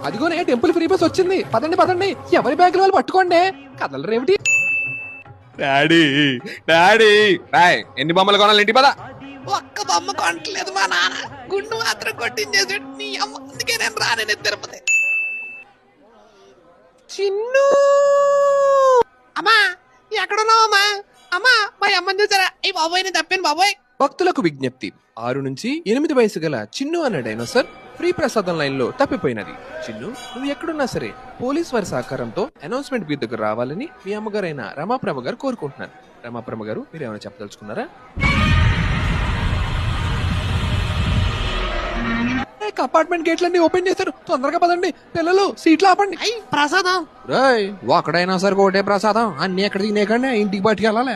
అదిగోనే temple free bus వచ్చింది. పదండి పదండి, ఎవరి బ్యాగులు వాళ్ళు పట్టుకోండి. కదలరేమిటి? డాడీ డాడీ రాయ్ ఎన్ని బొమ్మలు కొనాలి ఇంటి పద. ఒక్క బొమ్మ కొనట్లేదు మా నాన్న, గుండు మాత్రం కొట్టించేసాడు. నీ అమ్మ, అందుకే నేను రానే తిరుపతి. చిన్ను అమ్మా, ఎక్కడున్నావు అమ్మా? అమ్మా, మా అమ్మని చూసారా? ఈ బాబోయ్, నేను తప్పాను బాబోయ్. భక్తులకు విజ్ఞప్తి, 6 నుంచి 8 వయసు గల చిన్ను అనే డైనోసర్ ఫ్రీ ప్రసాదం లైన్ లో తప్పిపోయినది. చిన్ను, నువ్వు ఎక్కడున్నా సరే పోలీస్ వారి సహకారంతో అనౌన్స్మెంట్ మీ దగ్గర రావాలని మీ అమ్మగారైన రమాప్రభ గారు కోరుకుంటున్నారు. రమాప్రభ గారు, మీరు ఏమైనా చెప్పదలుచుకున్నారా? అపార్ట్మెంట్ గేట్లన్నీ ఓపెన్ చేశారు, తొందరగా పదండి. పిల్లలు సీట్లు ఆపండి. ప్రసాదం రాయ్, ఒకడైనా సరే ఒకటే ప్రసాదం, అన్ని ఎక్కడ తినేకండి, ఇంటికి పట్టుకెళ్ళాలి.